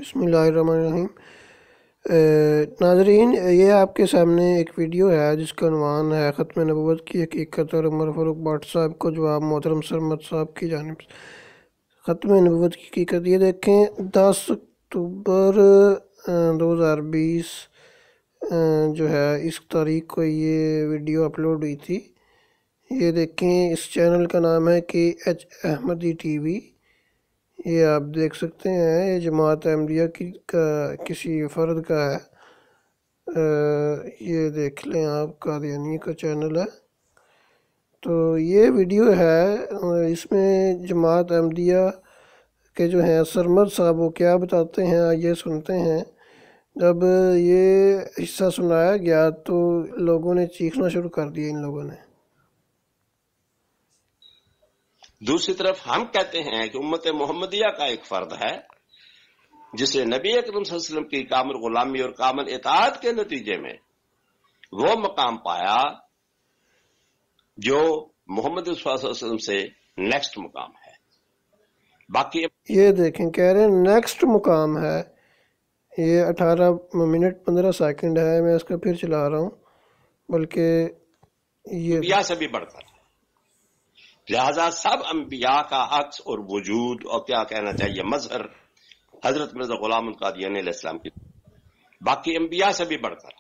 بسم اللہ الرحمن الرحیم۔ ناظرین، یہ آپ کے سامنے ایک ویڈیو ہے جس کا عنوان ہے ختم نبوت کی حقیقت اور عمر فاروق بٹ صاحب کو جواب محترم سرمد صاحب کی جانب سے۔ ختم نبوت کی حقیقت، یہ دیکھیں 10 اکتوبر 2020 جو ہے اس تاریخ کو یہ ویڈیو اپلوڈ ہوئی تھی۔ یہ دیکھیں، اس چینل کا نام ہے KH احمدی ٹی وی۔ یہ آپ دیکھ سکتے ہیں، یہ جماعت احمدیہ کا کسی فرد کا ہے۔ یہ دیکھ لیں، آپ قادیانی کا چینل ہے۔ تو یہ ویڈیو ہے، اس میں جماعت احمدیہ کے جو ہیں سرمد صاحب وہ کیا بتاتے ہیں، یہ سنتے ہیں۔ جب یہ حصہ سنایا گیا تو لوگوں نے چیخنا شروع کر دیا، ان لوگوں نے۔ دوسری طرف ہم کہتے ہیں کہ امت محمدیہ کا ایک فرد ہے جسے نبی اکرم صلی اللہ علیہ وسلم کی کامل غلامی اور کامل اطاعت کے نتیجے میں وہ مقام پایا جو محمد صلی اللہ علیہ وسلم سے نیکسٹ مقام ہے۔ باقی یہ دیکھیں، کہہ رہے ہیں نیکسٹ مقام ہے۔ یہ 18 منٹ 15 سیکنڈ ہے، میں اس کا پھر چلا رہا ہوں، بلکہ یہ انبیاء سے بھی بڑھ کر، لہذا سب انبیاء کا عکس اور وجود اور کیا کہنا چاہیے مظہر حضرت مرزا غلام القادیانی علیہ السلام کی، باقی انبیاء سے بھی بڑھ کر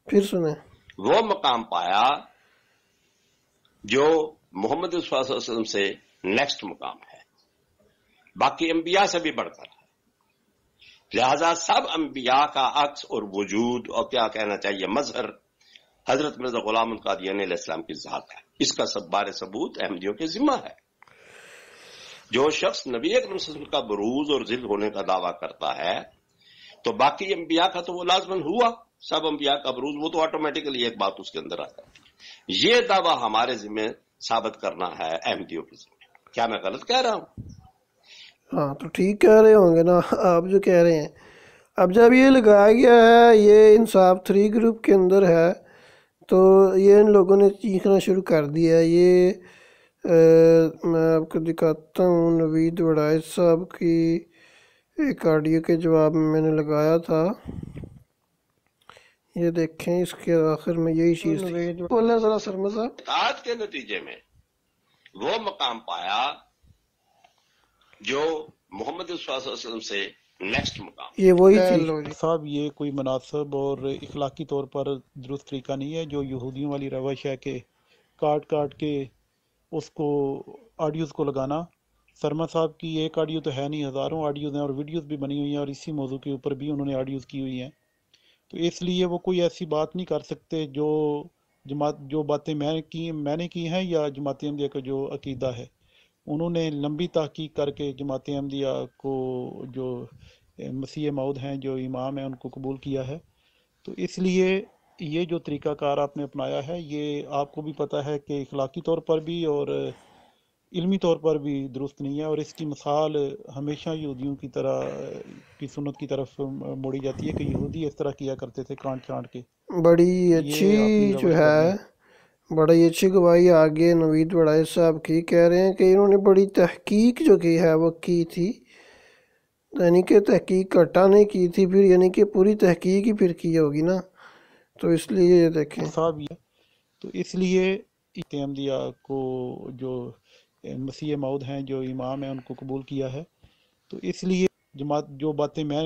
پھر سنیں، وہ مقام پایا جو محمد صلی اللہ علیہ وسلم سے نیکسٹ مقام ہے۔ باقی انبیاء سے بھی بڑھ کر، لہذا سب انبیاء کا عکس اور وجود اور کیا کہنا چاہیے مظہر حضرت مرزا غلام القادیانی علیہ السلام کی ذات ہے۔ اس کا سب بار ثبوت احمدیوں کے ذمہ ہے۔ جو شخص نبی اکرم صلی اللہ علیہ وسلم کا بروز اور ذل ہونے کا دعویٰ کرتا ہے تو باقی انبیاء کا تو وہ لازماً ہوا، سب انبیاء کا بروز، وہ تو آٹومیٹکلی ایک بات اس کے اندر آتا ہے۔ یہ دعویٰ ہمارے ذمہ ثابت کرنا ہے احمدیوں کے ذمہ۔ کیا میں غلط کہہ رہا ہوں؟ ہاں تو ٹھیک کہہ رہے ہوں گے نا آپ جو کہہ رہے ہیں۔ اب جب یہ لگایا گیا ہے، یہ انصاف 3 گروپ کے اندر ہے، تو یہ ان لوگوں نے چیخنا شروع کر دیا۔ یہ میں آپ کو دکھاتا ہوں، نوید وڑائچ صاحب کی ایک آڈیو کے جواب میں نے لگایا تھا۔ یہ دیکھیں، اس کے آخر میں یہی چیز تھی۔ بولیں ذرا سرمد صاحب۔ اطاعت کے نتیجے میں وہ مقام پایا جو محمد صلی اللہ علیہ وسلم سے نیکسٹ مقام۔ یہ وہی تھی صاحب، یہ کوئی مناسب اور اخلاقی طور پر درست طریقہ نہیں ہے جو یہودیوں والی روش ہے کہ کاٹ کے اس کو آڈیوز کو لگانا۔ سرما صاحب کی ایک آڈیو تو ہے نہیں، ہزاروں آڈیوز ہیں اور ویڈیوز بھی بنی ہوئی ہیں، اور اسی موضوع کے اوپر بھی انہوں نے آڈیوز کی ہوئی ہیں۔ تو اس لیے وہ کوئی ایسی بات نہیں کر سکتے جو باتیں میں نے کی ہیں یا جماعت احمدیہ کا جو عقیدہ ہے۔ انہوں نے لمبی تحقیق کر کے جماعت احمدیہ کو جو مسیح موعود ہیں، جو امام ہیں، ان کو قبول کیا ہے۔ تو اس لیے یہ جو طریقہ کار آپ نے اپنایا ہے، یہ آپ کو بھی پتہ ہے کہ اخلاقی طور پر بھی اور علمی طور پر بھی درست نہیں ہے، اور اس کی مثال ہمیشہ یہودیوں کی طرح کی سنت کی طرف موڑی جاتی ہے کہ یہودی اس طرح کیا کرتے تھے، کانٹ چانٹ کے۔ بڑی اچھی جو ہے، بڑی اچھی گواہی آگے نوید وڑائچ صاحب کی کہہ رہے ہیں کہ انہوں نے بڑی تحقیق جو کی ہے وہ کی تھی، یعنی کہ تحقیق کٹا نہیں کی تھی، پھر یعنی کہ پوری تحقیق ہی پھر کی ہوگی نا۔ تو اس لیے یہ دیکھیں صاحب، تو اس لیے احمدیہ کو جو مسیح موعود ہیں، جو امام ہیں، ان کو قبول کیا ہے۔ تو اس لیے جو باتیں میں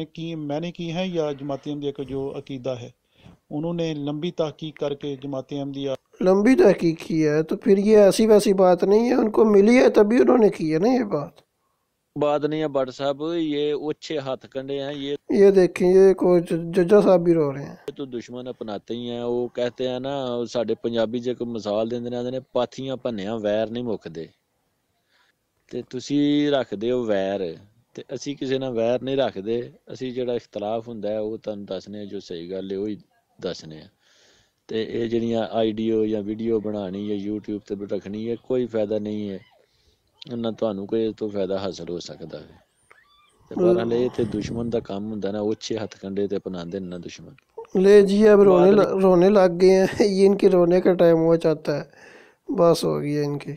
نے کی ہیں یا جماعت احمدیہ کا جو عقیدہ ہے، انہوں نے لمبی تحقیق کر کے جماعت احمدیہ لمبی تحقیق کی ہے، تو پھر یہ ایسی ویسی بات نہیں ہے، ان کو ملی ہے تبھی انہوں نے کی ہے نا یہ بات نہیں ہے بٹ صاحب، یہ اچھے ہاتھ کنڈے ہیں۔ یہ دیکھیں، یہ کوئی ججا صاحب بھی رو رہے ہیں۔ تو دشمن اپناتے ہی ہیں، وہ کہتے ہیں نا، ساڈے پنجابی جے کوئی مثال دیندے نے، پاتھیاں بھنیاں ویر نہیں مکدے، تے تسی رکھ دے ہو ویر، تے اسی کسے نال ویر نہیں رکھ دے، اسی جڑا اختلاف ہوندا ہے وہ تانوں دسنے جو صحیح گل ہے وہی دسنے ہیں۔ تے اے جڑیاں آئیڈیو یا ویڈیو بنانی یا یوٹیوب تے رکھنی ہے، کوئی فائدہ نہیں ہے، نہ تانوں کوئی تو فائدہ حاصل ہو سکدا ہے۔ تے بہرحال اے تے دشمن دا کام ہوندا نا، اچھے ہتھ کنڈے تے اپناندے نا دشمن۔ لے جی، اب رونے لگ گئے ہیں، یہ ان کے رونے کا ٹائم ہوا چاہتا ہے، بس ہو گئی ہے ان کی۔